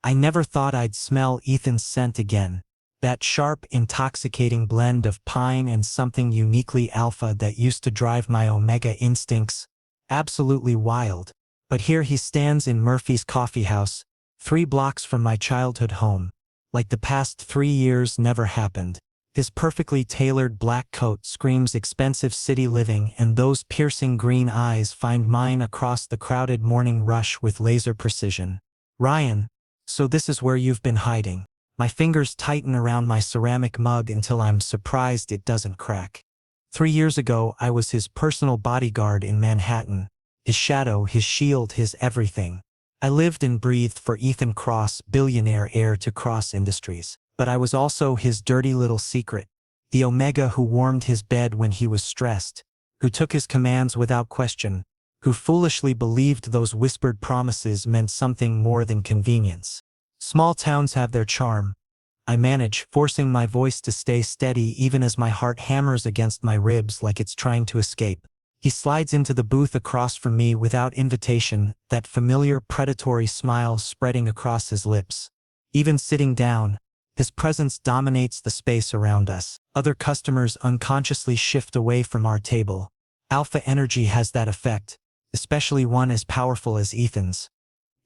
I never thought I'd smell Ethan's scent again. That sharp, intoxicating blend of pine and something uniquely alpha that used to drive my omega instincts absolutely wild. But here he stands in Murphy's Coffee House, 3 blocks from my childhood home, like the past 3 years never happened. His perfectly tailored black coat screams expensive city living, and those piercing green eyes find mine across the crowded morning rush with laser precision. Ryan, so this is where you've been hiding. My fingers tighten around my ceramic mug until I'm surprised it doesn't crack. 3 years ago, I was his personal bodyguard in Manhattan. His shadow, his shield, his everything. I lived and breathed for Ethan Cross, billionaire heir to Cross Industries. But I was also his dirty little secret. The Omega who warmed his bed when he was stressed, who took his commands without question, who foolishly believed those whispered promises meant something more than convenience. Small towns have their charm. I manage, forcing my voice to stay steady even as my heart hammers against my ribs like it's trying to escape. He slides into the booth across from me without invitation, that familiar predatory smile spreading across his lips. Even sitting down, his presence dominates the space around us. Other customers unconsciously shift away from our table. Alpha energy has that effect, especially one as powerful as Ethan's.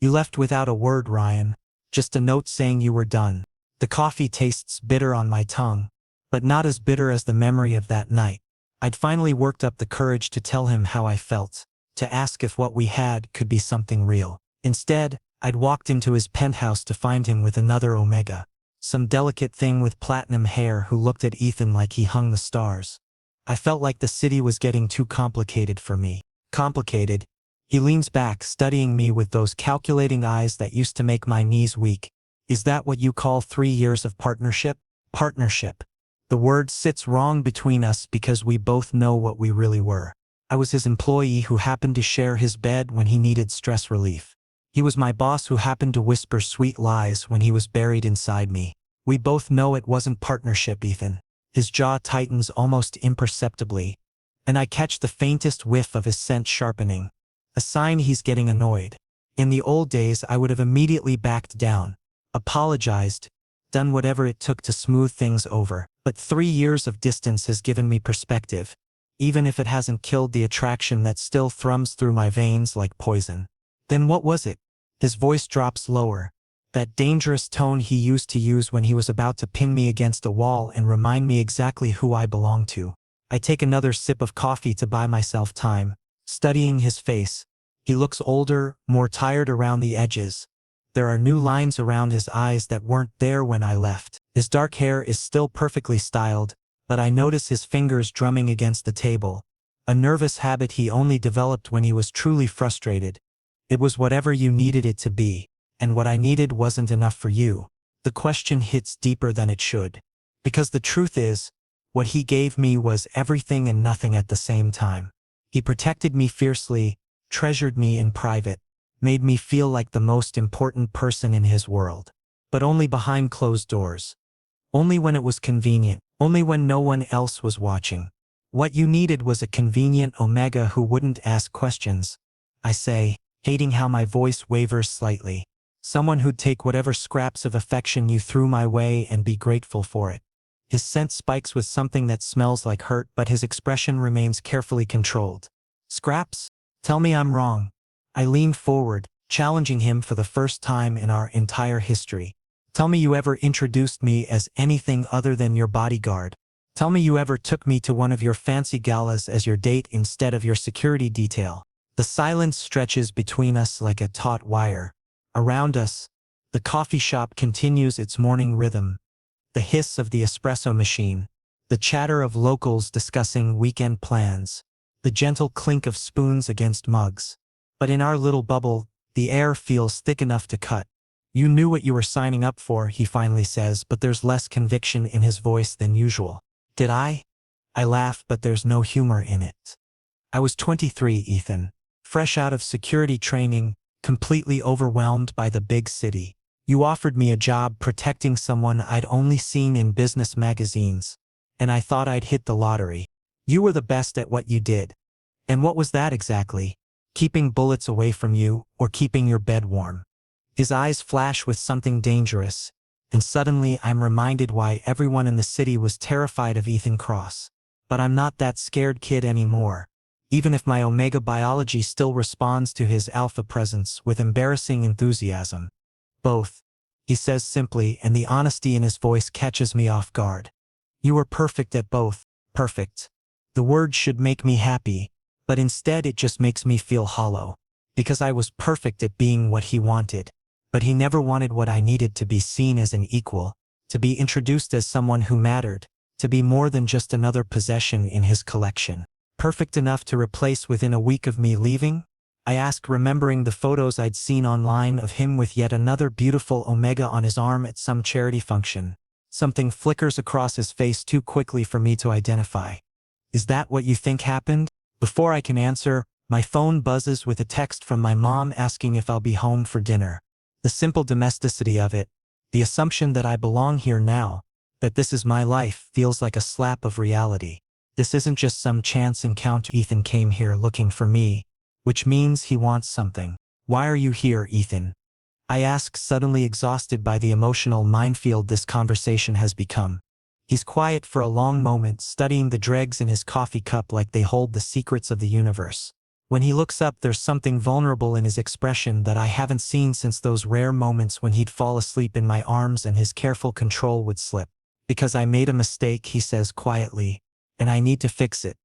You left without a word, Ryan. Just a note saying you were done. The coffee tastes bitter on my tongue, but not as bitter as the memory of that night. I'd finally worked up the courage to tell him how I felt, to ask if what we had could be something real. Instead, I'd walked into his penthouse to find him with another Omega. Some delicate thing with platinum hair who looked at Ethan like he hung the stars. I felt like the city was getting too complicated for me. Complicated? He leans back, studying me with those calculating eyes that used to make my knees weak. Is that what you call 3 years of partnership? Partnership. The word sits wrong between us because we both know what we really were. I was his employee who happened to share his bed when he needed stress relief. He was my boss who happened to whisper sweet lies when he was buried inside me. We both know it wasn't partnership, Ethan. His jaw tightens almost imperceptibly, and I catch the faintest whiff of his scent sharpening. A sign he's getting annoyed. In the old days, I would have immediately backed down, apologized, done whatever it took to smooth things over. But 3 years of distance has given me perspective, even if it hasn't killed the attraction that still thrums through my veins like poison. Then what was it? His voice drops lower, that dangerous tone he used to use when he was about to pin me against a wall and remind me exactly who I belong to. I take another sip of coffee to buy myself time, studying his face. He looks older, more tired around the edges. There are new lines around his eyes that weren't there when I left. His dark hair is still perfectly styled, but I notice his fingers drumming against the table, a nervous habit he only developed when he was truly frustrated. It was whatever you needed it to be, and what I needed wasn't enough for you. The question hits deeper than it should. Because the truth is, what he gave me was everything and nothing at the same time. He protected me fiercely, treasured me in private, made me feel like the most important person in his world. But only behind closed doors. Only when it was convenient, only when no one else was watching. What you needed was a convenient Omega who wouldn't ask questions, I say, hating how my voice wavers slightly. Someone who'd take whatever scraps of affection you threw my way and be grateful for it. His scent spikes with something that smells like hurt, but his expression remains carefully controlled. Scraps? Tell me I'm wrong. I lean forward, challenging him for the first time in our entire history. Tell me you ever introduced me as anything other than your bodyguard. Tell me you ever took me to one of your fancy galas as your date instead of your security detail. The silence stretches between us like a taut wire. Around us, the coffee shop continues its morning rhythm. The hiss of the espresso machine, the chatter of locals discussing weekend plans, the gentle clink of spoons against mugs. But in our little bubble, the air feels thick enough to cut. You knew what you were signing up for, he finally says, but there's less conviction in his voice than usual. Did I? I laugh, but there's no humor in it. I was 23, Ethan. Fresh out of security training, completely overwhelmed by the big city. You offered me a job protecting someone I'd only seen in business magazines, and I thought I'd hit the lottery. You were the best at what you did. And what was that exactly? Keeping bullets away from you, or keeping your bed warm? His eyes flash with something dangerous, and suddenly I'm reminded why everyone in the city was terrified of Ethan Cross. But I'm not that scared kid anymore. Even if my omega biology still responds to his alpha presence with embarrassing enthusiasm. Both, he says simply, and the honesty in his voice catches me off guard. You were perfect at both. Perfect. The word should make me happy, but instead it just makes me feel hollow. Because I was perfect at being what he wanted. But he never wanted what I needed: to be seen as an equal, to be introduced as someone who mattered, to be more than just another possession in his collection. Perfect enough to replace within a week of me leaving? I ask, remembering the photos I'd seen online of him with yet another beautiful omega on his arm at some charity function. Something flickers across his face too quickly for me to identify. Is that what you think happened? Before I can answer, my phone buzzes with a text from my mom asking if I'll be home for dinner. The simple domesticity of it, the assumption that I belong here now, that this is my life, feels like a slap of reality. This isn't just some chance encounter. Ethan came here looking for me, which means he wants something. Why are you here, Ethan? I ask, suddenly exhausted by the emotional minefield this conversation has become. He's quiet for a long moment, studying the dregs in his coffee cup like they hold the secrets of the universe. When he looks up, there's something vulnerable in his expression that I haven't seen since those rare moments when he'd fall asleep in my arms and his careful control would slip. Because I made a mistake, he says quietly, and I need to fix it.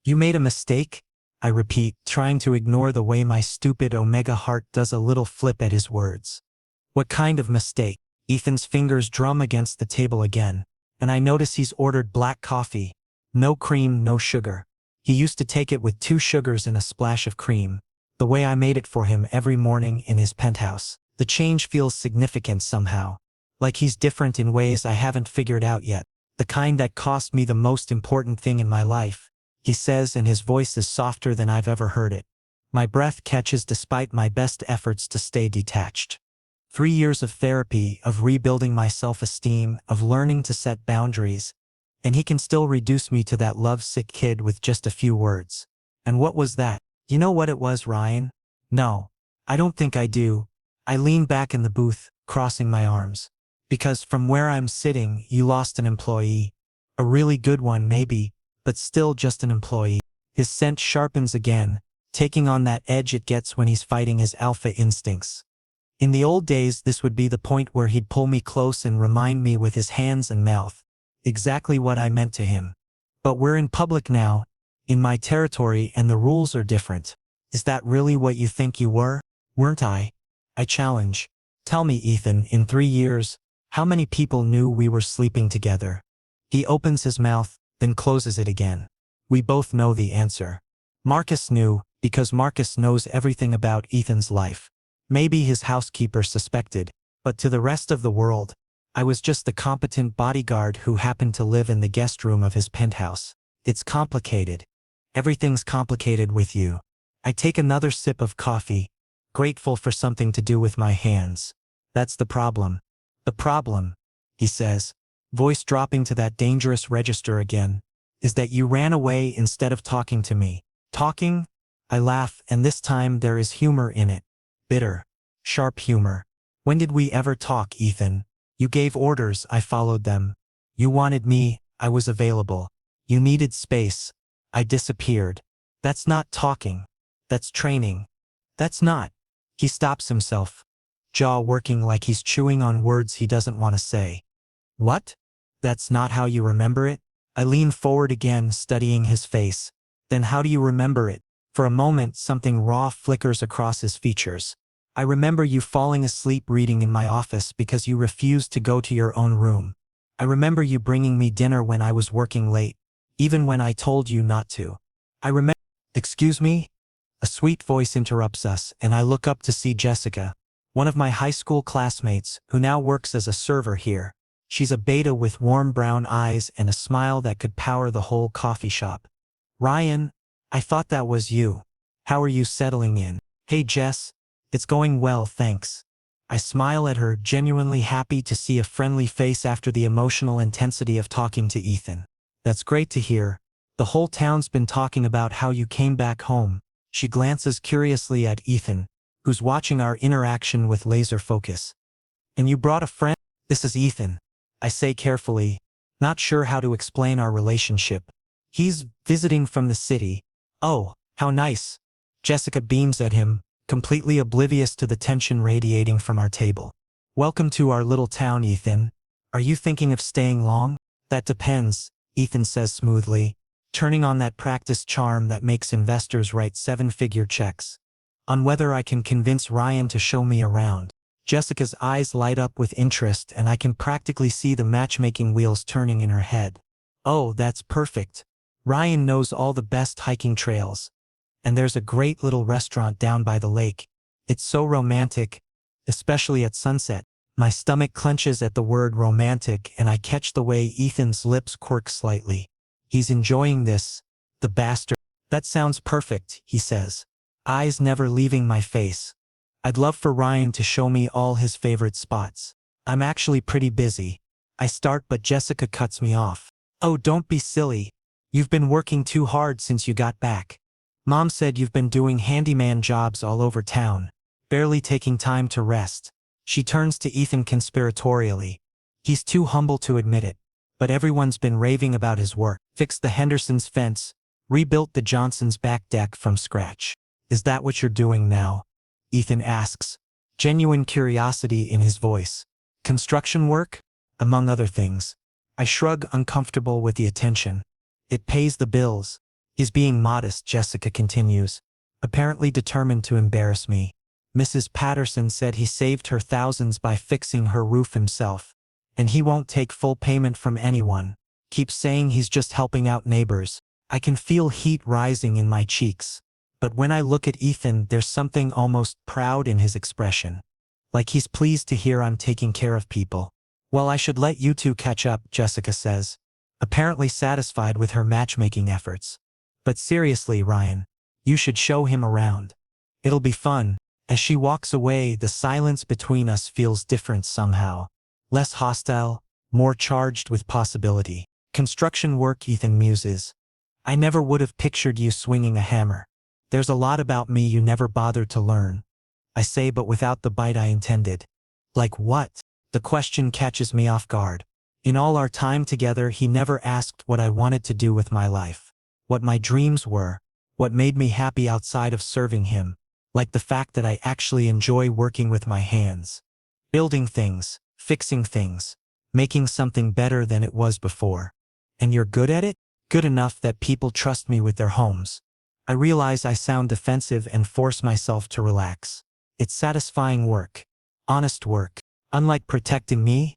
You made a mistake? I repeat, trying to ignore the way my stupid omega heart does a little flip at his words. What kind of mistake? Ethan's fingers drum against the table again, and I notice he's ordered black coffee. No cream, no sugar. He used to take it with 2 sugars and a splash of cream, the way I made it for him every morning in his penthouse. The change feels significant somehow, like he's different in ways I haven't figured out yet. The kind that cost me the most important thing in my life, he says, and his voice is softer than I've ever heard it. My breath catches despite my best efforts to stay detached. 3 years of therapy, of rebuilding my self-esteem, of learning to set boundaries, and he can still reduce me to that lovesick kid with just a few words. And what was that? You know what it was, Ryan? No, I don't think I do. I lean back in the booth, crossing my arms. Because from where I'm sitting, you lost an employee. A really good one maybe, but still just an employee. His scent sharpens again, taking on that edge it gets when he's fighting his alpha instincts. In the old days, this would be the point where he'd pull me close and remind me with his hands and mouth exactly what I meant to him. But we're in public now, in my territory, and the rules are different. Is that really what you think you were? Weren't I? I challenge. Tell me, Ethan, in 3 years, how many people knew we were sleeping together? He opens his mouth, then closes it again. We both know the answer. Marcus knew, because Marcus knows everything about Ethan's life. Maybe his housekeeper suspected, but to the rest of the world, I was just the competent bodyguard who happened to live in the guest room of his penthouse. It's complicated. Everything's complicated with you. I take another sip of coffee, grateful for something to do with my hands. That's the problem. The problem, he says, voice dropping to that dangerous register again, is that you ran away instead of talking to me. Talking? I laugh, and this time there is humor in it. Bitter, sharp humor. When did we ever talk, Ethan? You gave orders, I followed them. You wanted me, I was available. You needed space, I disappeared. That's not talking. That's training. That's not. He stops himself, jaw working like he's chewing on words he doesn't want to say. What? That's not how you remember it? I lean forward again, studying his face. Then how do you remember it? For a moment, something raw flickers across his features. I remember you falling asleep reading in my office because you refused to go to your own room. I remember you bringing me dinner when I was working late, even when I told you not to. I remember— Excuse me? A sweet voice interrupts us, and I look up to see Jessica, one of my high school classmates, who now works as a server here. She's a beta with warm brown eyes and a smile that could power the whole coffee shop. Ryan, I thought that was you. How are you settling in? Hey Jess, it's going well, thanks. I smile at her, genuinely happy to see a friendly face after the emotional intensity of talking to Ethan. That's great to hear. The whole town's been talking about how you came back home. She glances curiously at Ethan, who's watching our interaction with laser focus. And you brought a friend? This is Ethan, I say carefully, not sure how to explain our relationship. He's visiting from the city. Oh, how nice. Jessica beams at him, completely oblivious to the tension radiating from our table. Welcome to our little town, Ethan. Are you thinking of staying long? That depends, Ethan says smoothly, turning on that practice charm that makes investors write seven-figure checks. On whether I can convince Ryan to show me around. Jessica's eyes light up with interest and I can practically see the matchmaking wheels turning in her head. Oh, that's perfect. Ryan knows all the best hiking trails. And there's a great little restaurant down by the lake. It's so romantic, especially at sunset. My stomach clenches at the word romantic and I catch the way Ethan's lips quirk slightly. He's enjoying this, the bastard. That sounds perfect, he says, eyes never leaving my face. I'd love for Ryan to show me all his favorite spots. I'm actually pretty busy. I start but Jessica cuts me off. Oh, don't be silly. You've been working too hard since you got back. Mom said you've been doing handyman jobs all over town, barely taking time to rest. She turns to Ethan conspiratorially. He's too humble to admit it, but everyone's been raving about his work. Fixed the Hendersons' fence, rebuilt the Johnsons' back deck from scratch. Is that what you're doing now? Ethan asks, genuine curiosity in his voice. Construction work? Among other things. I shrug, uncomfortable with the attention. It pays the bills. He's being modest, Jessica continues, apparently determined to embarrass me. Mrs. Patterson said he saved her thousands by fixing her roof himself. And he won't take full payment from anyone. Keeps saying he's just helping out neighbors. I can feel heat rising in my cheeks. But when I look at Ethan, there's something almost proud in his expression. Like he's pleased to hear I'm taking care of people. Well, I should let you two catch up, Jessica says, apparently satisfied with her matchmaking efforts. But seriously, Ryan, you should show him around. It'll be fun. As she walks away, the silence between us feels different somehow. Less hostile, more charged with possibility. Construction work, Ethan muses. I never would have pictured you swinging a hammer. There's a lot about me you never bothered to learn. I say, but without the bite I intended. Like what? The question catches me off guard. In all our time together, he never asked what I wanted to do with my life. What my dreams were. What made me happy outside of serving him. Like the fact that I actually enjoy working with my hands. Building things, fixing things, making something better than it was before. And you're good at it? Good enough that people trust me with their homes. I realize I sound defensive and force myself to relax. It's satisfying work. Honest work. Unlike protecting me.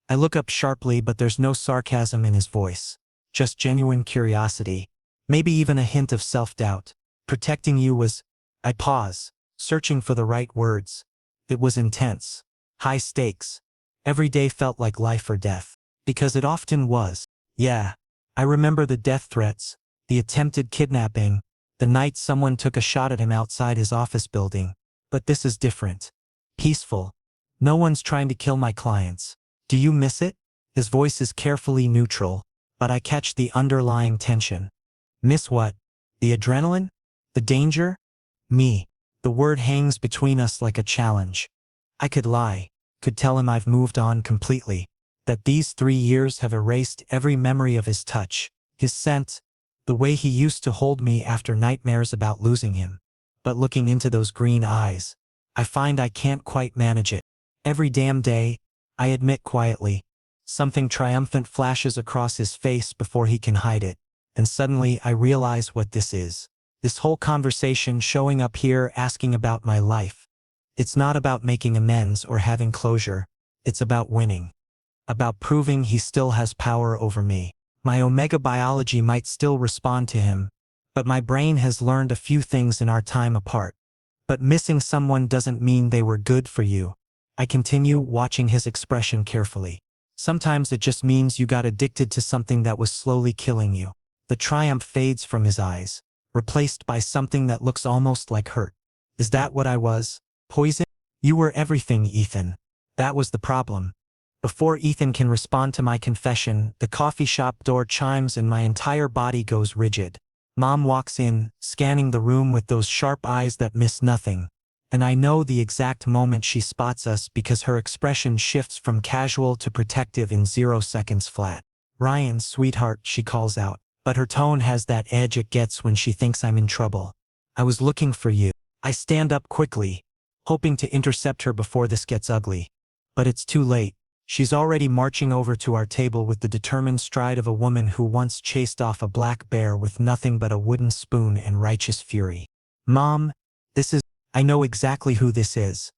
I look up sharply, but there's no sarcasm in his voice. Just genuine curiosity. Maybe even a hint of self-doubt. Protecting you was... I pause, searching for the right words. It was intense. High stakes. Every day felt like life or death. Because it often was. Yeah. I remember the death threats, the attempted kidnapping, the night someone took a shot at him outside his office building. But this is different. Peaceful. No one's trying to kill my clients. Do you miss it? His voice is carefully neutral, but I catch the underlying tension. Miss what? The adrenaline? The danger? Me. The word hangs between us like a challenge. I could lie, could tell him I've moved on completely, that these 3 years have erased every memory of his touch, his scent, the way he used to hold me after nightmares about losing him. But looking into those green eyes, I find I can't quite manage it. Every damn day, I admit quietly, something triumphant flashes across his face before he can hide it, and suddenly I realize what this is. This whole conversation showing up here asking about my life. It's not about making amends or having closure. It's about winning. About proving he still has power over me. My omega biology might still respond to him, but my brain has learned a few things in our time apart. But missing someone doesn't mean they were good for you. I continue, watching his expression carefully. Sometimes it just means you got addicted to something that was slowly killing you. The triumph fades from his eyes, replaced by something that looks almost like hurt. Is that what I was? Poison? You were everything, Ethan. That was the problem. Before Ethan can respond to my confession, the coffee shop door chimes and my entire body goes rigid. Mom walks in, scanning the room with those sharp eyes that miss nothing. And I know the exact moment she spots us because her expression shifts from casual to protective in 0 seconds flat. "Ryan, sweetheart," she calls out, but her tone has that edge it gets when she thinks I'm in trouble. "I was looking for you." I stand up quickly, hoping to intercept her before this gets ugly. But it's too late. She's already marching over to our table with the determined stride of a woman who once chased off a black bear with nothing but a wooden spoon and righteous fury. "Mom, this is—" I know exactly who this is.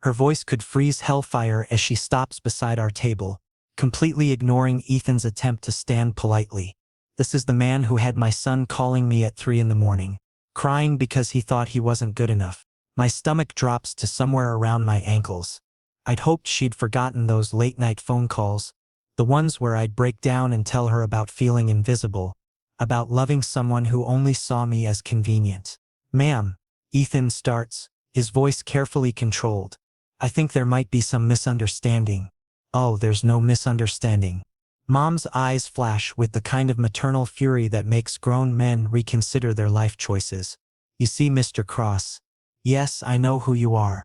Her voice could freeze hellfire as she stops beside our table, completely ignoring Ethan's attempt to stand politely. This is the man who had my son calling me at 3 in the morning, crying because he thought he wasn't good enough. My stomach drops to somewhere around my ankles. I'd hoped she'd forgotten those late-night phone calls, the ones where I'd break down and tell her about feeling invisible, about loving someone who only saw me as convenient. "Ma'am," Ethan starts, his voice carefully controlled. "I think there might be some misunderstanding." "Oh, there's no misunderstanding." Mom's eyes flash with the kind of maternal fury that makes grown men reconsider their life choices. "You see, Mr. Cross. Yes, I know who you are.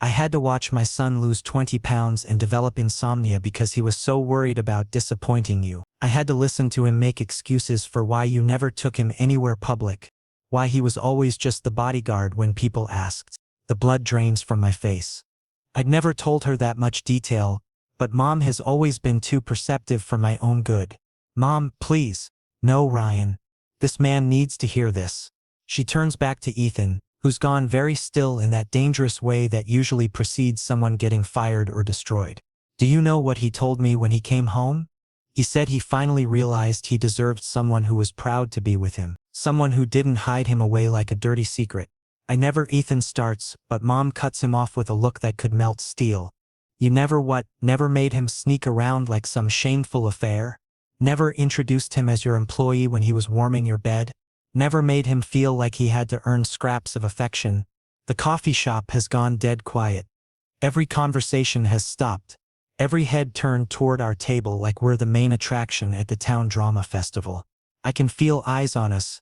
I had to watch my son lose 20 pounds and develop insomnia because he was so worried about disappointing you. I had to listen to him make excuses for why you never took him anywhere public, why he was always just the bodyguard when people asked." The blood drains from my face. I'd never told her that much detail, but Mom has always been too perceptive for my own good. "Mom, please." "No, Ryan. This man needs to hear this." She turns back to Ethan, who's gone very still in that dangerous way that usually precedes someone getting fired or destroyed. "Do you know what he told me when he came home? He said he finally realized he deserved someone who was proud to be with him, someone who didn't hide him away like a dirty secret." I never— Ethan starts, but Mom cuts him off with a look that could melt steel. "You never what? Never made him sneak around like some shameful affair? Never introduced him as your employee when he was warming your bed? Never made him feel like he had to earn scraps of affection?" The coffee shop has gone dead quiet. Every conversation has stopped. Every head turned toward our table like we're the main attraction at the town drama festival. I can feel eyes on us.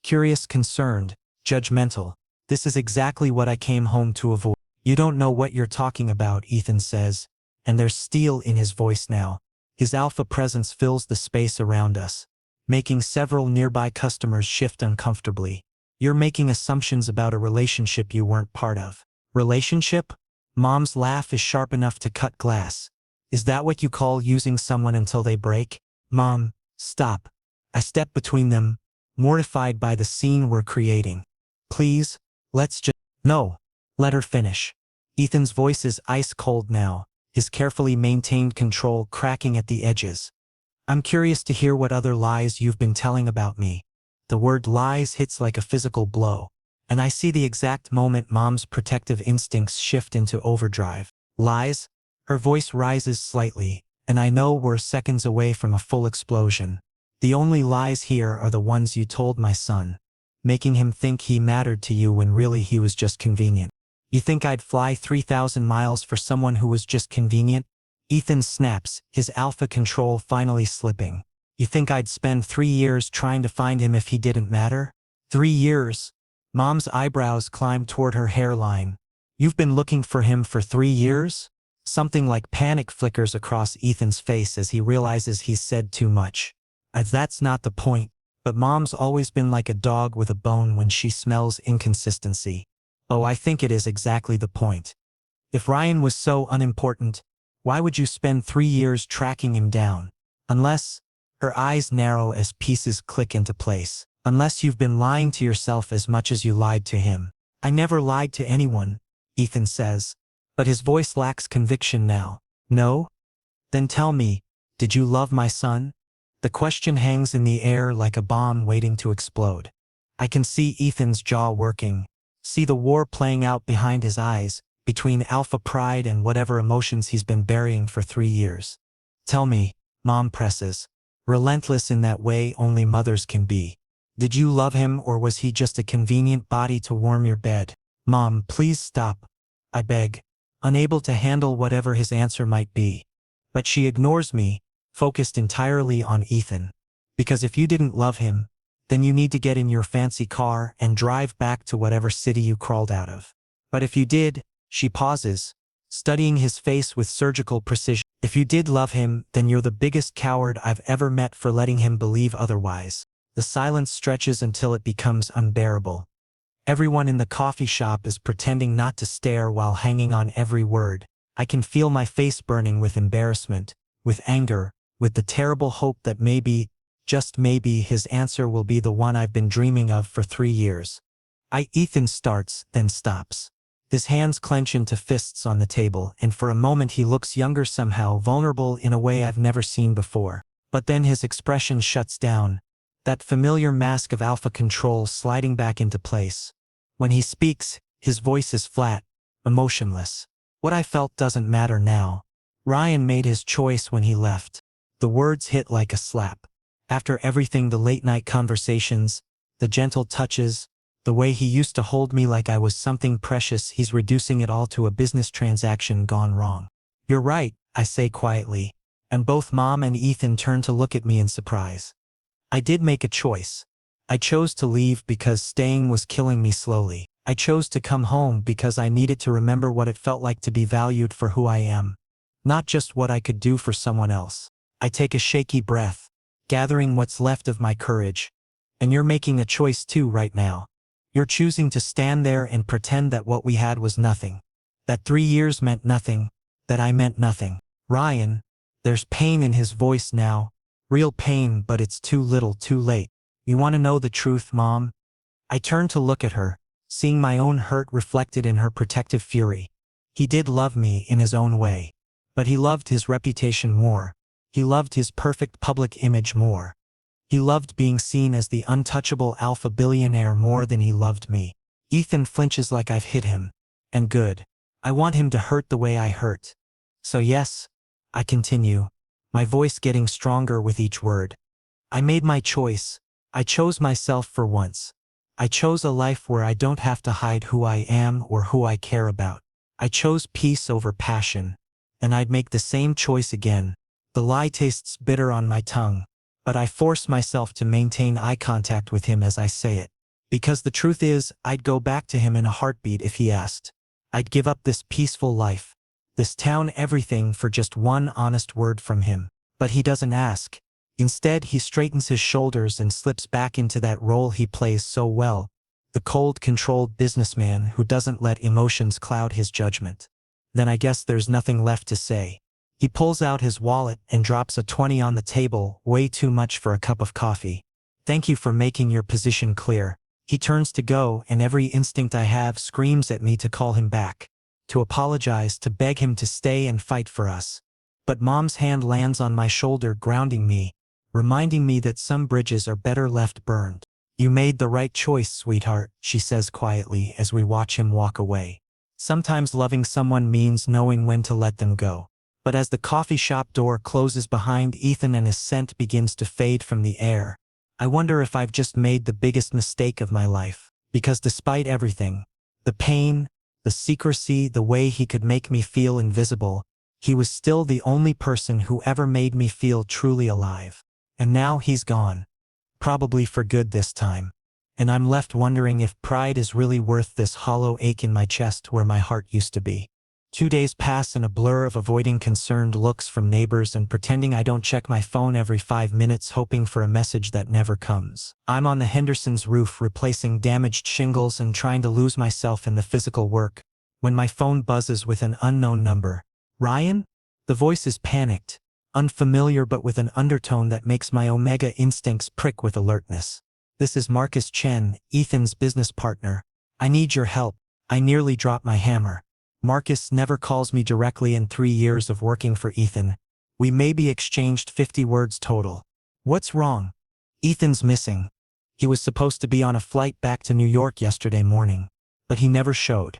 Curious, concerned, judgmental. "This is exactly what I came home to avoid." "You don't know what you're talking about," Ethan says, and there's steel in his voice now. His alpha presence fills the space around us, making several nearby customers shift uncomfortably. "You're making assumptions about a relationship you weren't part of." "Relationship?" Mom's laugh is sharp enough to cut glass. "Is that what you call using someone until they break?" "Mom, stop." I step between them, mortified by the scene we're creating. "Please, let's just—" "No." Let her finish. Ethan's voice is ice cold now, his carefully maintained control cracking at the edges. "I'm curious to hear what other lies you've been telling about me." The word lies hits like a physical blow, and I see the exact moment Mom's protective instincts shift into overdrive. "Lies?" Her voice rises slightly, and I know we're seconds away from a full explosion. "The only lies here are the ones you told my son, making him think he mattered to you when really he was just convenient." "You think I'd fly 3,000 miles for someone who was just convenient?" Ethan snaps, his alpha control finally slipping. "You think I'd spend 3 years trying to find him if he didn't matter?" 3 years? Mom's eyebrows climb toward her hairline. "You've been looking for him for 3 years?" Something like panic flickers across Ethan's face as he realizes he's said too much. That's not the point, but Mom's always been like a dog with a bone when she smells inconsistency. "Oh, I think it is exactly the point. If Ryan was so unimportant, why would you spend 3 years tracking him down? Unless—" her eyes narrow as pieces click into place. "Unless you've been lying to yourself as much as you lied to him." "I never lied to anyone," Ethan says, but his voice lacks conviction now. "No? Then tell me, did you love my son?" The question hangs in the air like a bomb waiting to explode. I can see Ethan's jaw working, see the war playing out behind his eyes, between alpha pride and whatever emotions he's been burying for 3 years. "Tell me," Mom presses, relentless in that way only mothers can be. "Did you love him or was he just a convenient body to warm your bed?" "Mom, please stop," I beg, unable to handle whatever his answer might be. But she ignores me, focused entirely on Ethan. "Because if you didn't love him, then you need to get in your fancy car and drive back to whatever city you crawled out of." But if you did, she pauses, studying his face with surgical precision. If you did love him, then you're the biggest coward I've ever met for letting him believe otherwise. The silence stretches until it becomes unbearable. Everyone in the coffee shop is pretending not to stare while hanging on every word. I can feel my face burning with embarrassment, with anger, with the terrible hope that maybe, just maybe, his answer will be the one I've been dreaming of for 3 years. Ethan starts, then stops. His hands clench into fists on the table, and for a moment he looks younger, somehow vulnerable in a way I've never seen before. But then his expression shuts down, that familiar mask of alpha control sliding back into place. When he speaks, his voice is flat, emotionless. What I felt doesn't matter now. Ryan made his choice when he left. The words hit like a slap. After everything, the late-night conversations, the gentle touches, the way he used to hold me like I was something precious, he's reducing it all to a business transaction gone wrong. You're right, I say quietly, and both Mom and Ethan turn to look at me in surprise. I did make a choice. I chose to leave because staying was killing me slowly. I chose to come home because I needed to remember what it felt like to be valued for who I am, not just what I could do for someone else. I take a shaky breath, gathering what's left of my courage. And you're making a choice too right now. You're choosing to stand there and pretend that what we had was nothing. That 3 years meant nothing, that I meant nothing. Ryan, there's pain in his voice now. Real pain, but it's too little, too late. You want to know the truth, Mom? I turn to look at her, seeing my own hurt reflected in her protective fury. He did love me in his own way. But he loved his reputation more. He loved his perfect public image more. He loved being seen as the untouchable alpha billionaire more than he loved me. Ethan flinches like I've hit him. And good. I want him to hurt the way I hurt. So yes, I continue, my voice getting stronger with each word. I made my choice. I chose myself for once. I chose a life where I don't have to hide who I am or who I care about. I chose peace over passion. And I'd make the same choice again. The lie tastes bitter on my tongue, but I force myself to maintain eye contact with him as I say it. Because the truth is, I'd go back to him in a heartbeat if he asked. I'd give up this peaceful life, this town, everything for just one honest word from him. But he doesn't ask. Instead, he straightens his shoulders and slips back into that role he plays so well, the cold, controlled businessman who doesn't let emotions cloud his judgment. Then I guess there's nothing left to say. He pulls out his wallet and drops a 20 on the table, way too much for a cup of coffee. Thank you for making your position clear. He turns to go, and every instinct I have screams at me to call him back, to apologize, to beg him to stay and fight for us. But Mom's hand lands on my shoulder, grounding me, reminding me that some bridges are better left burned. You made the right choice, sweetheart, she says quietly as we watch him walk away. Sometimes loving someone means knowing when to let them go. But as the coffee shop door closes behind Ethan and his scent begins to fade from the air, I wonder if I've just made the biggest mistake of my life. Because despite everything, the pain, the secrecy, the way he could make me feel invisible, he was still the only person who ever made me feel truly alive. And now he's gone. Probably for good this time. And I'm left wondering if pride is really worth this hollow ache in my chest where my heart used to be. 2 days pass in a blur of avoiding concerned looks from neighbors and pretending I don't check my phone every 5 minutes, hoping for a message that never comes. I'm on the Henderson's roof replacing damaged shingles and trying to lose myself in the physical work, when my phone buzzes with an unknown number. Ryan? The voice is panicked, unfamiliar, but with an undertone that makes my omega instincts prick with alertness. This is Marcus Chen, Ethan's business partner. I need your help. I nearly dropped my hammer. Marcus never calls me directly in 3 years of working for Ethan. We maybe exchanged 50 words total. What's wrong? Ethan's missing. He was supposed to be on a flight back to New York yesterday morning, but he never showed.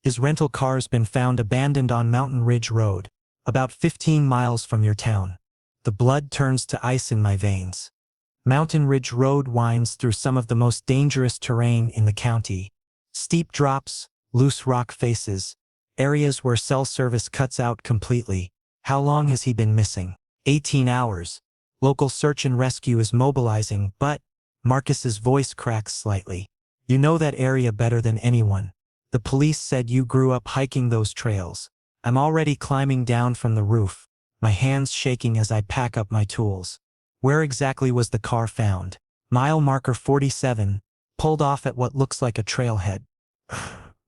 His rental car's been found abandoned on Mountain Ridge Road, about 15 miles from your town. The blood turns to ice in my veins. Mountain Ridge Road winds through some of the most dangerous terrain in the county. Steep drops, loose rock faces, areas where cell service cuts out completely. How long has he been missing? 18 hours. Local search and rescue is mobilizing, but Marcus's voice cracks slightly. You know that area better than anyone. The police said you grew up hiking those trails. I'm already climbing down from the roof, my hands shaking as I pack up my tools. Where exactly was the car found? Mile marker 47, pulled off at what looks like a trailhead.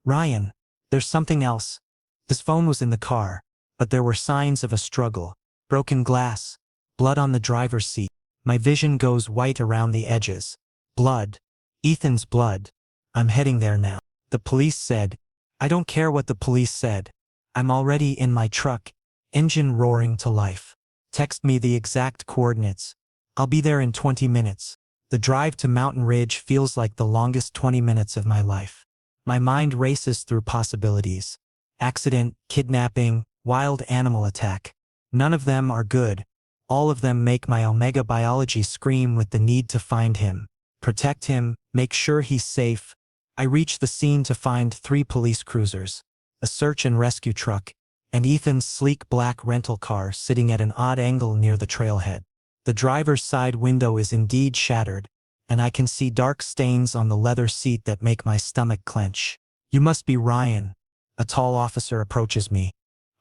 Ryan, there's something else. His phone was in the car, but there were signs of a struggle. Broken glass, blood on the driver's seat. My vision goes white around the edges. Blood. Ethan's blood. I'm heading there now. The police said. I don't care what the police said. I'm already in my truck, engine roaring to life. Text me the exact coordinates. I'll be there in 20 minutes. The drive to Mountain Ridge feels like the longest 20 minutes of my life. My mind races through possibilities. Accident, kidnapping, wild animal attack. None of them are good. All of them make my omega biology scream with the need to find him, protect him, make sure he's safe. I reach the scene to find 3 police cruisers, a search and rescue truck, and Ethan's sleek black rental car sitting at an odd angle near the trailhead. The driver's side window is indeed shattered, and I can see dark stains on the leather seat that make my stomach clench. You must be Ryan. A tall officer approaches me.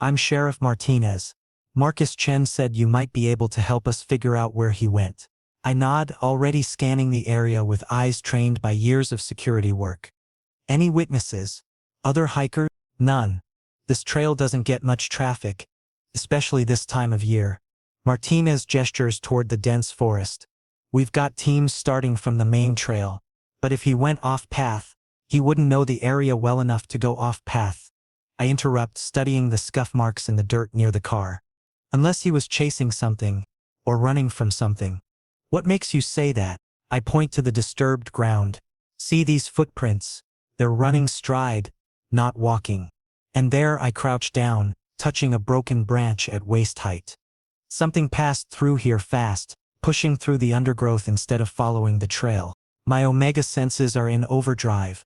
I'm Sheriff Martinez. Marcus Chen said you might be able to help us figure out where he went. I nod, already scanning the area with eyes trained by years of security work. Any witnesses? Other hikers? None. This trail doesn't get much traffic, especially this time of year. Martinez gestures toward the dense forest. We've got teams starting from the main trail, but if he went off-path, he wouldn't know the area well enough to go off-path. I interrupt, studying the scuff marks in the dirt near the car. Unless he was chasing something, or running from something. What makes you say that? I point to the disturbed ground. See these footprints? They're running stride, not walking. And there I crouch down, touching a broken branch at waist height. Something passed through here fast, pushing through the undergrowth instead of following the trail. My omega senses are in overdrive,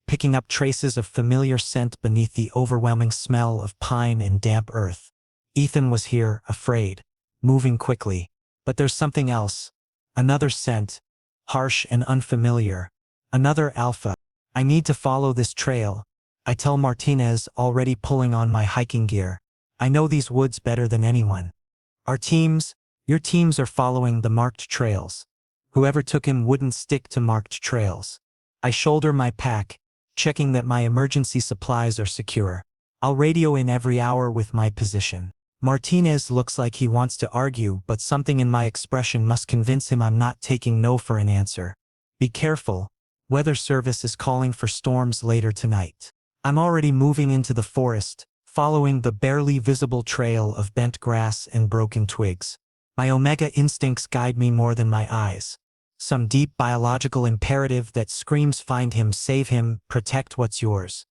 picking up traces of familiar scent beneath the overwhelming smell of pine and damp earth. Ethan was here, afraid, moving quickly. But there's something else. Another scent, harsh and unfamiliar. Another alpha. I need to follow this trail. I tell Martinez, already pulling on my hiking gear. I know these woods better than anyone. Your teams are following the marked trails. Whoever took him wouldn't stick to marked trails. I shoulder my pack, checking that my emergency supplies are secure. I'll radio in every hour with my position. Martinez looks like he wants to argue, but something in my expression must convince him I'm not taking no for an answer. Be careful. Weather service is calling for storms later tonight. I'm already moving into the forest, following the barely visible trail of bent grass and broken twigs. My omega instincts guide me more than my eyes. Some deep biological imperative that screams find him, save him, protect what's yours.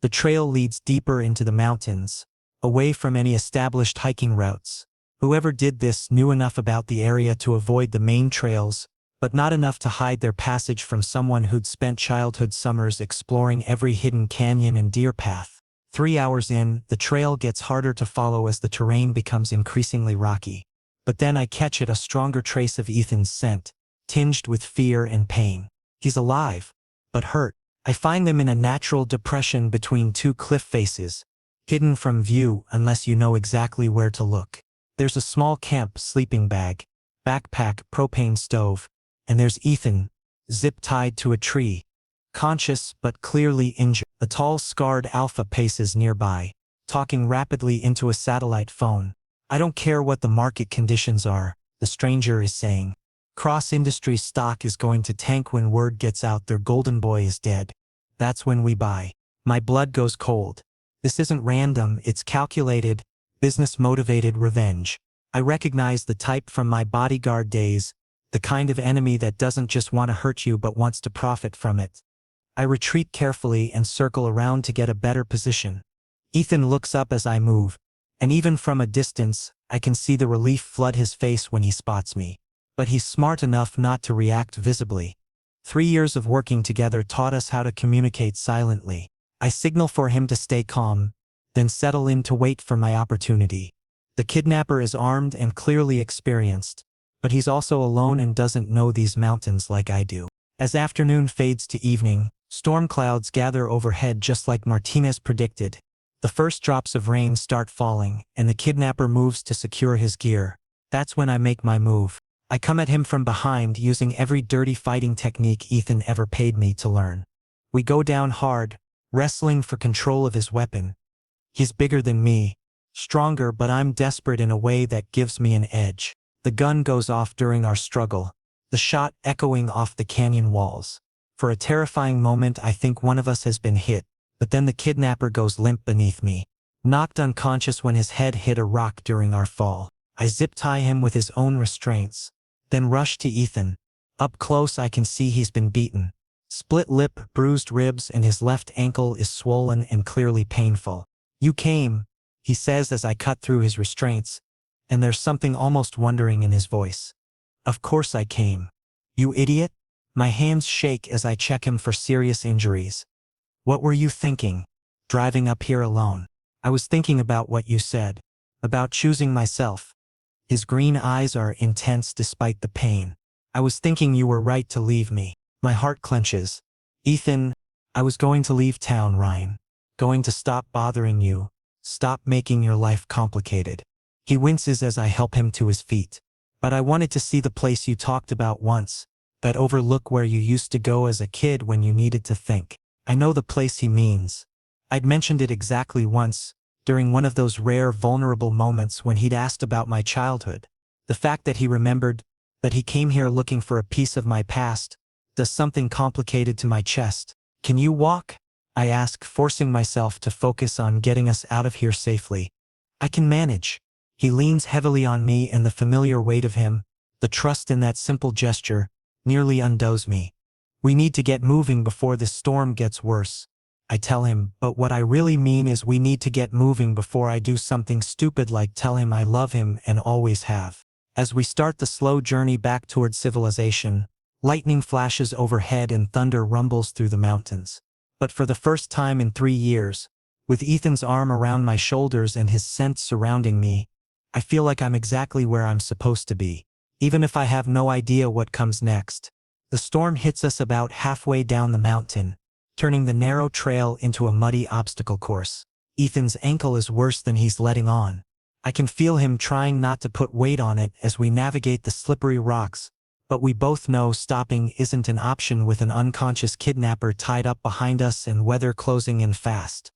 The trail leads deeper into the mountains, away from any established hiking routes. Whoever did this knew enough about the area to avoid the main trails, but not enough to hide their passage from someone who'd spent childhood summers exploring every hidden canyon and deer path. 3 hours in, the trail gets harder to follow as the terrain becomes increasingly rocky. But then I catch a stronger trace of Ethan's scent, tinged with fear and pain. He's alive, but hurt. I find them in a natural depression between 2 cliff faces, hidden from view unless you know exactly where to look. There's a small camp sleeping bag, backpack, propane stove, and there's Ethan, zip-tied to a tree, conscious but clearly injured. A tall, scarred alpha paces nearby, talking rapidly into a satellite phone. I don't care what the market conditions are, the stranger is saying. Cross-industry stock is going to tank when word gets out their golden boy is dead. That's when we buy. My blood goes cold. This isn't random, it's calculated, business-motivated revenge. I recognize the type from my Bodyguard days, the kind of enemy that doesn't just want to hurt you but wants to profit from it. I retreat carefully and circle around to get a better position. Ethan looks up as I move, and even from a distance, I can see the relief flood his face when he spots me. But he's smart enough not to react visibly. 3 years of working together taught us how to communicate silently. I signal for him to stay calm, then settle in to wait for my opportunity. The kidnapper is armed and clearly experienced, but he's also alone and doesn't know these mountains like I do. As afternoon fades to evening, Storm clouds gather overhead just like Martinez predicted. The first drops of rain start falling, and the kidnapper moves to secure his gear. That's when I make my move. I come at him from behind using every dirty fighting technique Ethan ever paid me to learn. We go down hard, wrestling for control of his weapon. He's bigger than me, stronger, but I'm desperate in a way that gives me an edge. The gun goes off during our struggle, the shot echoing off the canyon walls. For a terrifying moment I think one of us has been hit, but then the kidnapper goes limp beneath me, knocked unconscious when his head hit a rock during our fall. I zip-tie him with his own restraints, then rush to Ethan. Up close I can see he's been beaten. Split lip, bruised ribs, and his left ankle is swollen and clearly painful. "You came," he says as I cut through his restraints, and there's something almost wondering in his voice. "Of course I came. You idiot." My hands shake as I check him for serious injuries. "What were you thinking, driving up here alone?" "I was thinking about what you said, about choosing myself." His green eyes are intense despite the pain. "I was thinking you were right to leave me." My heart clenches. "Ethan, I was going to leave town, Ryan. Going to stop bothering you, stop making your life complicated." He winces as I help him to his feet. "But I wanted to see the place you talked about once, that overlook where you used to go as a kid when you needed to think." I know the place he means. I'd mentioned it exactly once, during one of those rare vulnerable moments when he'd asked about my childhood. The fact that he remembered, that he came here looking for a piece of my past, does something complicated to my chest. "Can you walk?" I ask, forcing myself to focus on getting us out of here safely. "I can manage." He leans heavily on me, and the familiar weight of him, the trust in that simple gesture, nearly undoes me. "We need to get moving before this storm gets worse," I tell him, but what I really mean is we need to get moving before I do something stupid like tell him I love him and always have. As we start the slow journey back toward civilization, lightning flashes overhead and thunder rumbles through the mountains. But for the first time in 3 years, with Ethan's arm around my shoulders and his scent surrounding me, I feel like I'm exactly where I'm supposed to be, even if I have no idea what comes next. The storm hits us about halfway down the mountain, turning the narrow trail into a muddy obstacle course. Ethan's ankle is worse than he's letting on. I can feel him trying not to put weight on it as we navigate the slippery rocks, but we both know stopping isn't an option with an unconscious kidnapper tied up behind us and weather closing in fast.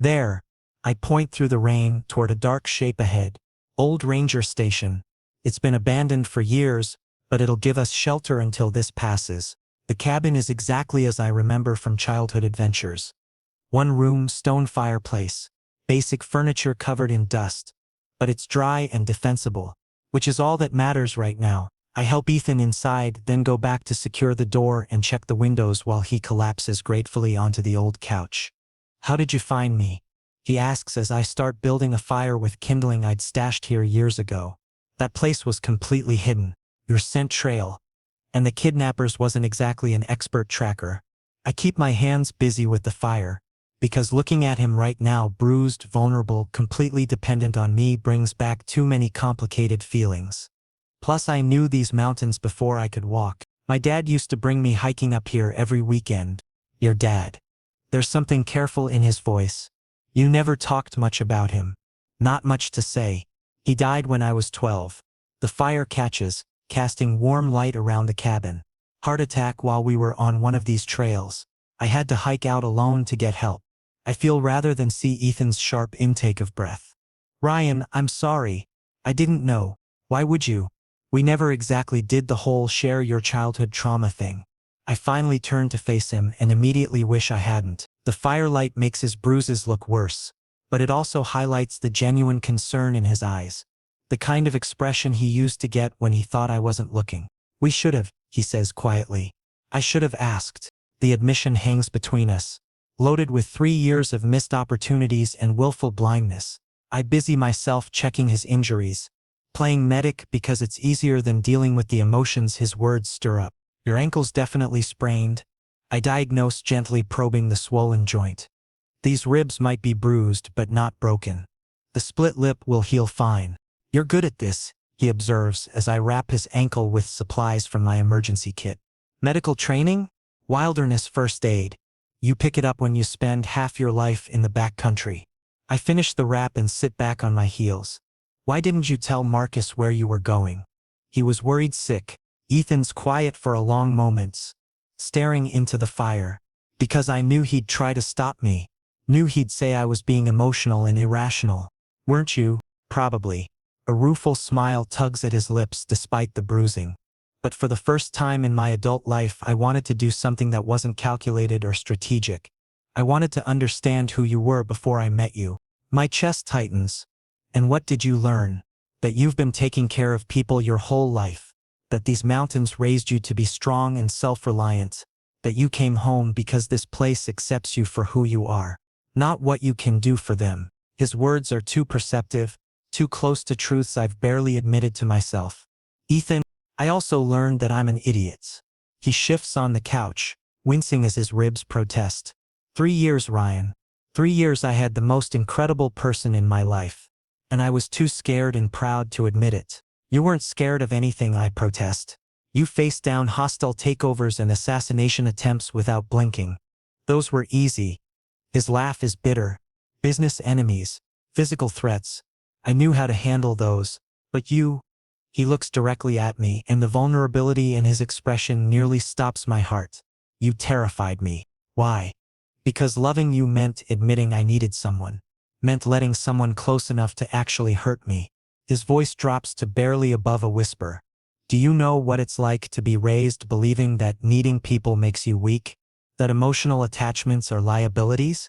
"There," I point through the rain toward a dark shape ahead. "Old Ranger Station. It's been abandoned for years, but it'll give us shelter until this passes." The cabin is exactly as I remember from childhood adventures. One room, stone fireplace, basic furniture covered in dust. But it's dry and defensible, which is all that matters right now. I help Ethan inside, then go back to secure the door and check the windows while he collapses gratefully onto the old couch. "How did you find me?" he asks as I start building a fire with kindling I'd stashed here years ago. "That place was completely hidden. Your scent trail. And the kidnappers wasn't exactly an expert tracker." I keep my hands busy with the fire, because looking at him right now, bruised, vulnerable, completely dependent on me, brings back too many complicated feelings. Plus I knew these mountains before I could walk. My dad used to bring me hiking up here every weekend. "Your dad." There's something careful in his voice. "You never talked much about him." "Not much to say. He died when I was 12. The fire catches, casting warm light around the cabin. "Heart attack while we were on one of these trails. I had to hike out alone to get help." I feel rather than see Ethan's sharp intake of breath. "Ryan, I'm sorry. I didn't know. Why would you? We never exactly did the whole share your childhood trauma thing." I finally turn to face him and immediately wish I hadn't. The firelight makes his bruises look worse, but it also highlights the genuine concern in his eyes. The kind of expression he used to get when he thought I wasn't looking. "We should have," he says quietly. "I should have asked." The admission hangs between us, loaded with 3 years of missed opportunities and willful blindness. I busy myself checking his injuries, playing medic because it's easier than dealing with the emotions his words stir up. "Your ankle's definitely sprained," I diagnose, gently probing the swollen joint. "These ribs might be bruised but not broken. The split lip will heal fine." "You're good at this," he observes as I wrap his ankle with supplies from my emergency kit. "Medical training? Wilderness first aid." You pick it up when you spend half your life in the back country. I finish the rap and sit back on my heels. Why didn't you tell Marcus where you were going? He was worried sick. Ethan's quiet for a long moments, staring into the fire. Because I knew he'd try to stop me. Knew he'd say I was being emotional and irrational. Weren't you? Probably. A rueful smile tugs at his lips despite the bruising. But for the first time in my adult life, I wanted to do something that wasn't calculated or strategic. I wanted to understand who you were before I met you. My chest tightens. And what did you learn? That you've been taking care of people your whole life. That these mountains raised you to be strong and self-reliant. That you came home because this place accepts you for who you are, not what you can do for them. His words are too perceptive, too close to truths I've barely admitted to myself. Ethan, I also learned that I'm an idiot. He shifts on the couch, wincing as his ribs protest. 3 years, Ryan. 3 years I had the most incredible person in my life. And I was too scared and proud to admit it. You weren't scared of anything, I protest. You faced down hostile takeovers and assassination attempts without blinking. Those were easy. His laugh is bitter. Business enemies, physical threats. I knew how to handle those. But you... He looks directly at me, and the vulnerability in his expression nearly stops my heart. You terrified me. Why? Because loving you meant admitting I needed someone. Meant letting someone close enough to actually hurt me. His voice drops to barely above a whisper. Do you know what it's like to be raised believing that needing people makes you weak? That emotional attachments are liabilities?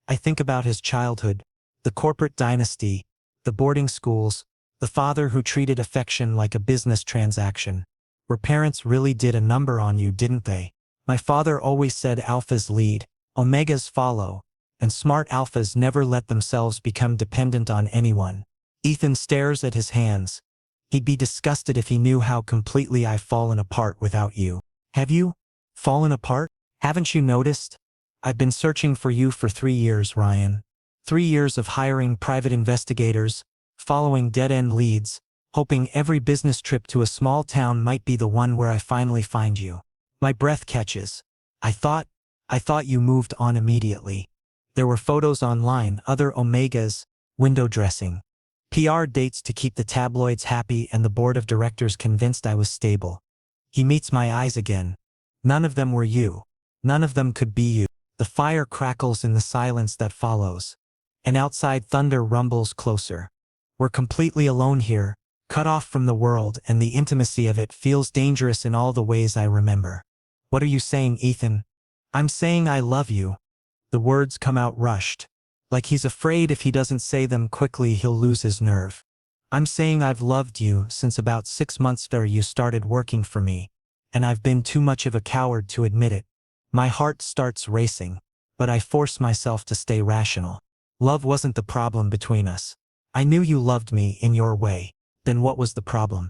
I think about his childhood, the corporate dynasty, the boarding schools, the father who treated affection like a business transaction. Where parents really did a number on you, didn't they? My father always said alphas lead, omegas follow, and smart alphas never let themselves become dependent on anyone. Ethan stares at his hands. He'd be disgusted if he knew how completely I've fallen apart without you. Have you? Fallen apart? Haven't you noticed? I've been searching for you for 3 years, Ryan. 3 years of hiring private investigators, following dead-end leads, hoping every business trip to a small town might be the one where I finally find you. My breath catches. I thought you moved on immediately. There were photos online, other omegas, window dressing. PR dates to keep the tabloids happy and the board of directors convinced I was stable. He meets my eyes again. None of them were you. None of them could be you. The fire crackles in the silence that follows. And outside thunder rumbles closer. We're completely alone here, cut off from the world, and the intimacy of it feels dangerous in all the ways I remember. What are you saying, Ethan? I'm saying I love you. The words come out rushed. Like he's afraid if he doesn't say them quickly he'll lose his nerve. I'm saying I've loved you since about 6 months after you started working for me. And I've been too much of a coward to admit it. My heart starts racing. But I force myself to stay rational. Love wasn't the problem between us. I knew you loved me in your way. Then what was the problem?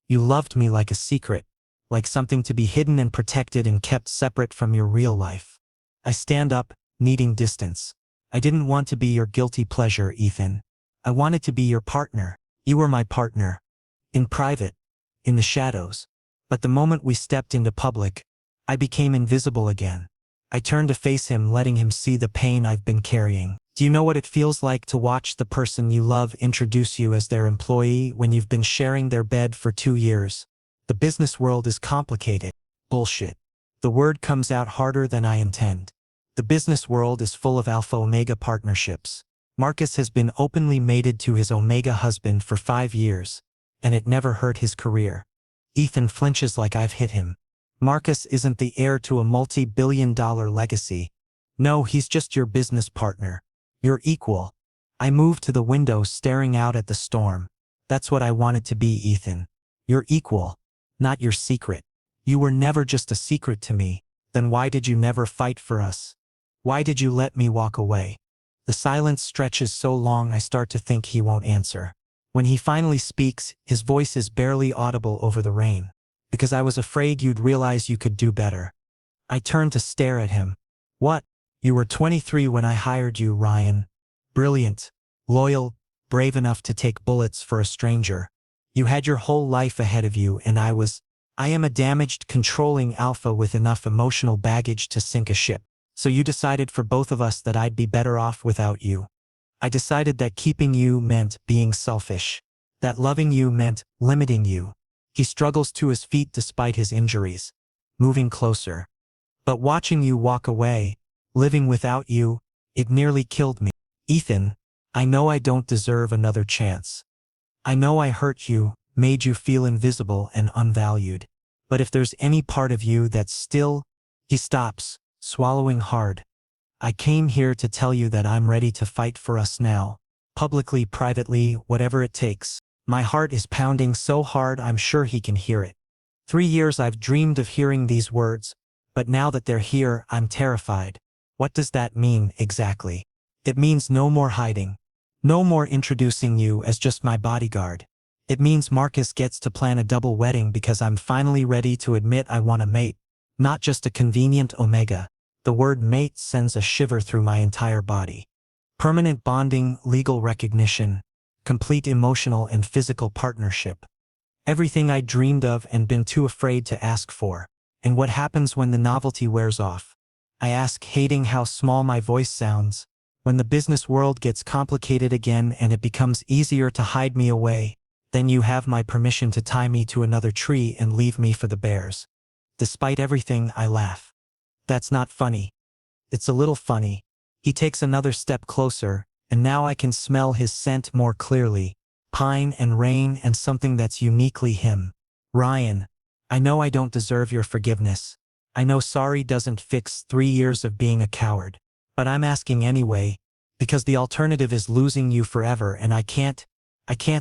You loved me like a secret. Like something to be hidden and protected and kept separate from your real life. I stand up, needing distance. I didn't want to be your guilty pleasure, Ethan. I wanted to be your partner. You were my partner. In private. In the shadows. But the moment we stepped into public, I became invisible again. I turned to face him, letting him see the pain I've been carrying. Do you know what it feels like to watch the person you love introduce you as their employee when you've been sharing their bed for 2 years? The business world is complicated. Bullshit. The word comes out harder than I intend. The business world is full of alpha-omega partnerships. Marcus has been openly mated to his omega husband for 5 years, and it never hurt his career. Ethan flinches like I've hit him. Marcus isn't the heir to a multi-billion-dollar legacy. No, he's just your business partner. Your equal. I moved to the window, staring out at the storm. That's what I wanted to be, Ethan. Your equal. Not your secret. You were never just a secret to me. Then why did you never fight for us? Why did you let me walk away? The silence stretches so long I start to think he won't answer. When he finally speaks, his voice is barely audible over the rain. Because I was afraid you'd realize you could do better. I turned to stare at him. What? You were 23 when I hired you, Ryan. Brilliant. Loyal. Brave enough to take bullets for a stranger. You had your whole life ahead of you, and I am a damaged, controlling alpha with enough emotional baggage to sink a ship. So you decided for both of us that I'd be better off without you. I decided that keeping you meant being selfish. That loving you meant limiting you. He struggles to his feet despite his injuries, moving closer. But watching you walk away, living without you, it nearly killed me. Ethan, I know I don't deserve another chance. I know I hurt you, made you feel invisible and unvalued. But if there's any part of you that's still... He stops, swallowing hard. I came here to tell you that I'm ready to fight for us now. Publicly, privately, whatever it takes. My heart is pounding so hard I'm sure he can hear it. 3 years I've dreamed of hearing these words, but now that they're here, I'm terrified. What does that mean, exactly? It means no more hiding. No more introducing you as just my bodyguard. It means Marcus gets to plan a double wedding because I'm finally ready to admit I want a mate, not just a convenient omega. The word mate sends a shiver through my entire body. Permanent bonding, legal recognition, complete emotional and physical partnership. Everything I dreamed of and been too afraid to ask for. And what happens when the novelty wears off? I ask, hating how small my voice sounds. When the business world gets complicated again and it becomes easier to hide me away, then you have my permission to tie me to another tree and leave me for the bears. Despite everything, I laugh. That's not funny. It's a little funny. He takes another step closer, and now I can smell his scent more clearly. Pine and rain and something that's uniquely him. Ryan, I know I don't deserve your forgiveness. I know sorry doesn't fix 3 years of being a coward. But I'm asking anyway, because the alternative is losing you forever and I can't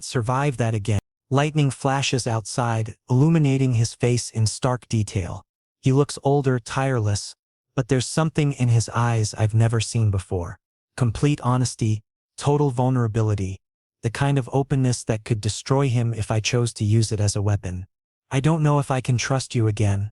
survive that again. Lightning flashes outside, illuminating his face in stark detail. He looks older, tireless, but there's something in his eyes I've never seen before. Complete honesty, total vulnerability, the kind of openness that could destroy him if I chose to use it as a weapon. I don't know if I can trust you again.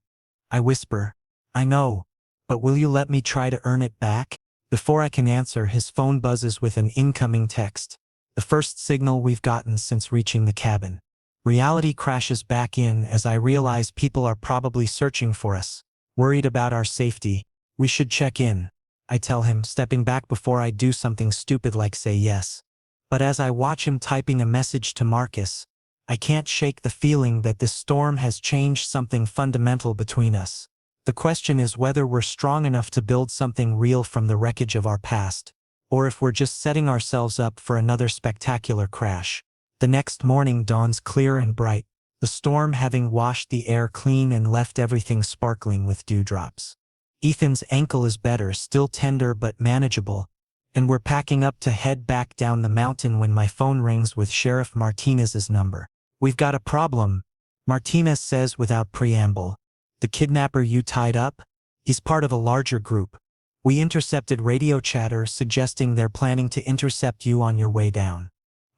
I whisper. I know, but will you let me try to earn it back? Before I can answer, his phone buzzes with an incoming text. The first signal we've gotten since reaching the cabin. Reality crashes back in as I realize people are probably searching for us, worried about our safety. We should check in, I tell him, stepping back before I do something stupid like say yes. But as I watch him typing a message to Marcus, I can't shake the feeling that this storm has changed something fundamental between us. The question is whether we're strong enough to build something real from the wreckage of our past, or if we're just setting ourselves up for another spectacular crash. The next morning dawns clear and bright, the storm having washed the air clean and left everything sparkling with dewdrops. Ethan's ankle is better, still tender but manageable, and we're packing up to head back down the mountain when my phone rings with Sheriff Martinez's number. We've got a problem, Martinez says without preamble. The kidnapper you tied up? He's part of a larger group. We intercepted radio chatter suggesting they're planning to intercept you on your way down.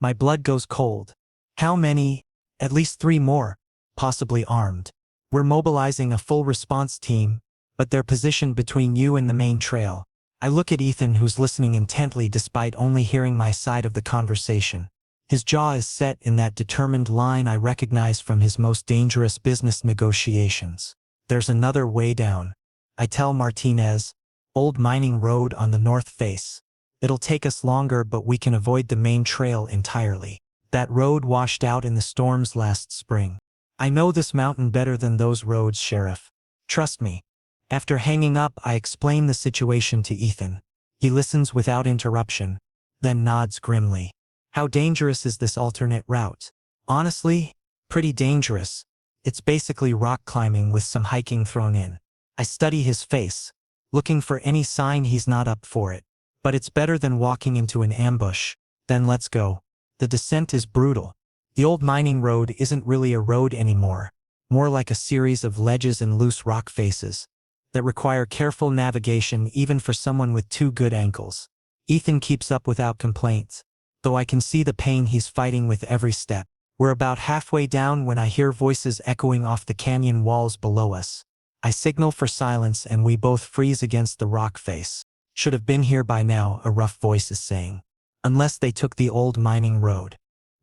My blood goes cold. How many? At least 3 more, possibly armed. We're mobilizing a full response team, but they're positioned between you and the main trail. I look at Ethan, who's listening intently despite only hearing my side of the conversation. His jaw is set in that determined line I recognize from his most dangerous business negotiations. There's another way down, I tell Martinez. Old mining road on the north face. It'll take us longer, but we can avoid the main trail entirely. That road washed out in the storms last spring. I know this mountain better than those roads, Sheriff. Trust me. After hanging up, I explain the situation to Ethan. He listens without interruption, then nods grimly. How dangerous is this alternate route? Honestly, pretty dangerous. It's basically rock climbing with some hiking thrown in. I study his face, looking for any sign he's not up for it. But it's better than walking into an ambush. Then let's go. The descent is brutal. The old mining road isn't really a road anymore, more like a series of ledges and loose rock faces that require careful navigation even for someone with 2 good ankles. Ethan keeps up without complaints, though I can see the pain he's fighting with every step. We're about halfway down when I hear voices echoing off the canyon walls below us. I signal for silence and we both freeze against the rock face. Should have been here by now, a rough voice is saying. Unless they took the old mining road.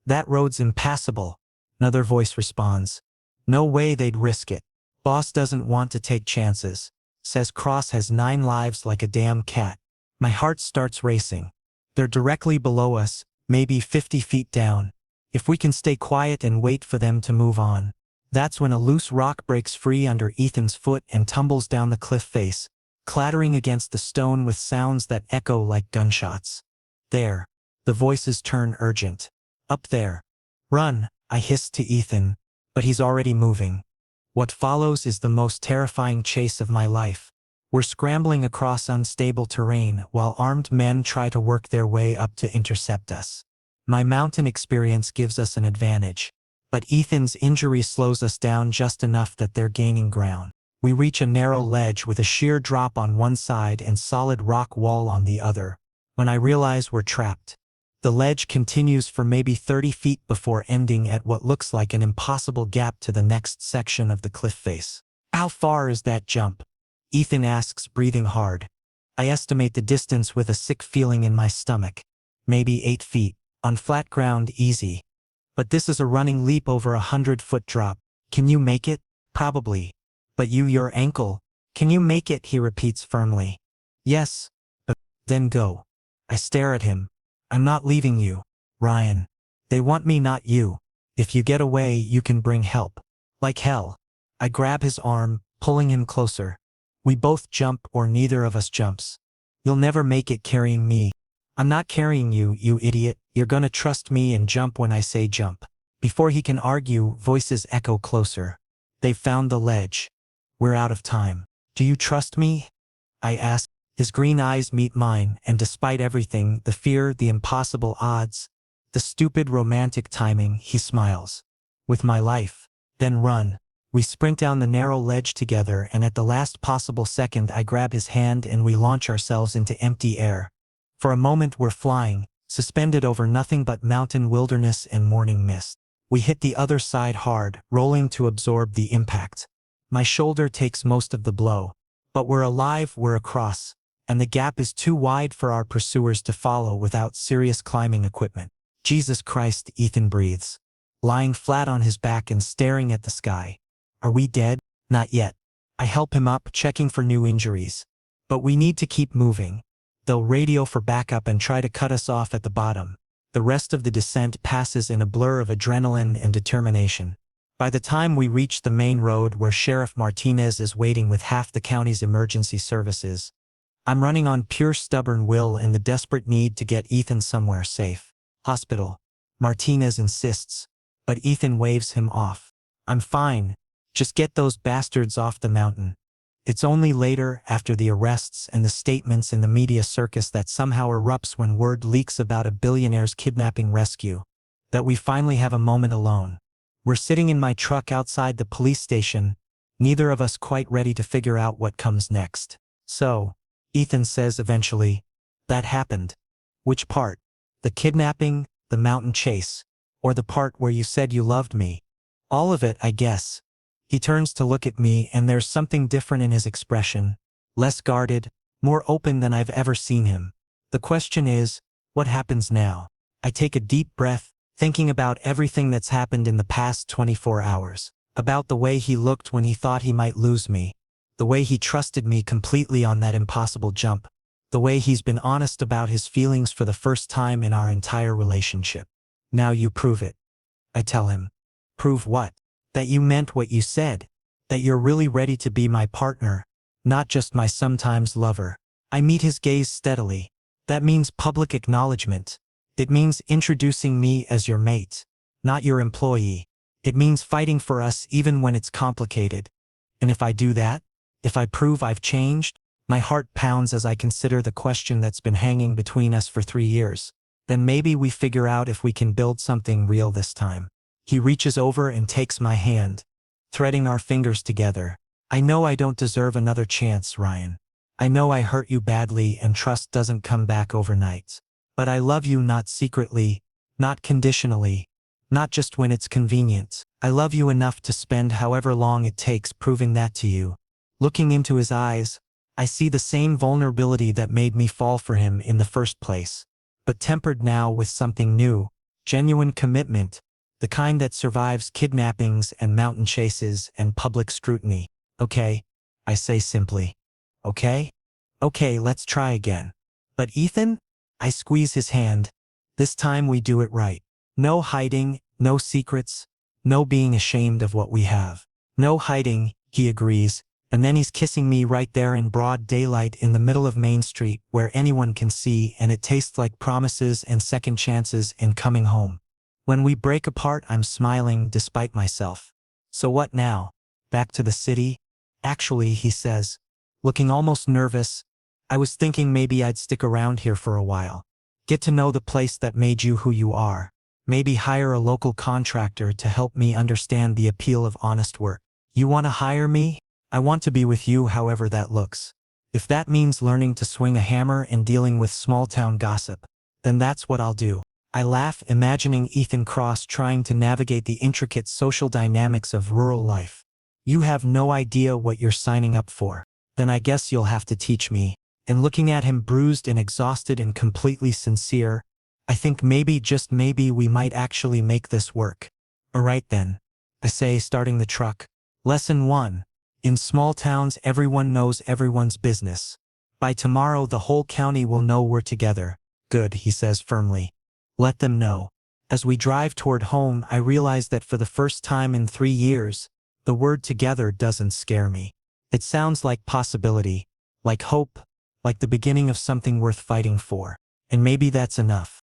That road's impassable, another voice responds. No way they'd risk it. Boss doesn't want to take chances. Says Cross has 9 lives like a damn cat. My heart starts racing. They're directly below us, maybe 50 feet down. If we can stay quiet and wait for them to move on. That's when a loose rock breaks free under Ethan's foot and tumbles down the cliff face, clattering against the stone with sounds that echo like gunshots. There. The voices turn urgent. Up there. Run, I hissed to Ethan, but he's already moving. What follows is the most terrifying chase of my life. We're scrambling across unstable terrain while armed men try to work their way up to intercept us. My mountain experience gives us an advantage, but Ethan's injury slows us down just enough that they're gaining ground. We reach a narrow ledge with a sheer drop on one side and solid rock wall on the other, when I realize we're trapped. The ledge continues for maybe 30 feet before ending at what looks like an impossible gap to the next section of the cliff face. How far is that jump? Ethan asks, breathing hard. I estimate the distance with a sick feeling in my stomach. Maybe 8 feet. On flat ground, easy. But this is a running leap over a 100-foot drop. Can you make it? Probably. But your ankle. Can you make it? He repeats firmly. Yes. But then go. I stare at him. I'm not leaving you, Ryan. They want me, not you. If you get away, you can bring help. Like hell. I grab his arm, pulling him closer. We both jump, or neither of us jumps. You'll never make it carrying me. I'm not carrying you, you idiot. You're gonna trust me and jump when I say jump. Before he can argue, voices echo closer. They've found the ledge. We're out of time. Do you trust me? I ask. His green eyes meet mine, and despite everything, the fear, the impossible odds, the stupid romantic timing, he smiles. With my life. Then run. We sprint down the narrow ledge together, and at the last possible second I grab his hand and we launch ourselves into empty air. For a moment we're flying, suspended over nothing but mountain wilderness and morning mist. We hit the other side hard, rolling to absorb the impact. My shoulder takes most of the blow. But we're alive, we're across. And the gap is too wide for our pursuers to follow without serious climbing equipment. Jesus Christ, Ethan breathes, lying flat on his back and staring at the sky. Are we dead? Not yet. I help him up, checking for new injuries. But we need to keep moving. They'll radio for backup and try to cut us off at the bottom. The rest of the descent passes in a blur of adrenaline and determination. By the time we reach the main road where Sheriff Martinez is waiting with half the county's emergency services, I'm running on pure stubborn will and the desperate need to get Ethan somewhere safe. Hospital. Martinez insists, but Ethan waves him off. I'm fine. Just get those bastards off the mountain. It's only later, after the arrests and the statements in the media circus that somehow erupts when word leaks about a billionaire's kidnapping rescue, that we finally have a moment alone. We're sitting in my truck outside the police station, neither of us quite ready to figure out what comes next. So, Ethan says eventually, that happened. Which part? The kidnapping, the mountain chase, or the part where you said you loved me? All of it, I guess. He turns to look at me and there's something different in his expression, less guarded, more open than I've ever seen him. The question is, what happens now? I take a deep breath, thinking about everything that's happened in the past 24 hours, about the way he looked when he thought he might lose me, the way he trusted me completely on that impossible jump, the way he's been honest about his feelings for the first time in our entire relationship. Now you prove it. I tell him. Prove what? That you meant what you said. That you're really ready to be my partner, not just my sometimes lover. I meet his gaze steadily. That means public acknowledgement. It means introducing me as your mate, not your employee. It means fighting for us even when it's complicated. And if I do that, if I prove I've changed, my heart pounds as I consider the question that's been hanging between us for 3 years. Then maybe we figure out if we can build something real this time. He reaches over and takes my hand, threading our fingers together. I know I don't deserve another chance, Ryan. I know I hurt you badly and trust doesn't come back overnight. But I love you, not secretly, not conditionally, not just when it's convenient. I love you enough to spend however long it takes proving that to you. Looking into his eyes, I see the same vulnerability that made me fall for him in the first place, but tempered now with something new, genuine commitment, the kind that survives kidnappings and mountain chases and public scrutiny. Okay, I say simply. okay? Okay, let's try again. But Ethan? I squeeze his hand. This time we do it right. No hiding, no secrets, no being ashamed of what we have. No hiding, he agrees, and then he's kissing me right there in broad daylight in the middle of Main Street where anyone can see, and it tastes like promises and second chances in coming home. When we break apart, I'm smiling despite myself. So what now? Back to the city? Actually, he says, looking almost nervous, I was thinking maybe I'd stick around here for a while. Get to know the place that made you who you are. Maybe hire a local contractor to help me understand the appeal of honest work. You want to hire me? I want to be with you however that looks. If that means learning to swing a hammer and dealing with small-town gossip, then that's what I'll do. I laugh, imagining Ethan Cross trying to navigate the intricate social dynamics of rural life. You have no idea what you're signing up for. Then I guess you'll have to teach me. And looking at him bruised and exhausted and completely sincere, I think maybe, just maybe, we might actually make this work. Alright then, I say, starting the truck. Lesson 1. In small towns, everyone knows everyone's business. By tomorrow, the whole county will know we're together. Good, he says firmly. Let them know. As we drive toward home, I realize that for the first time in 3 years, the word together doesn't scare me. It sounds like possibility, like hope, like the beginning of something worth fighting for. And maybe that's enough.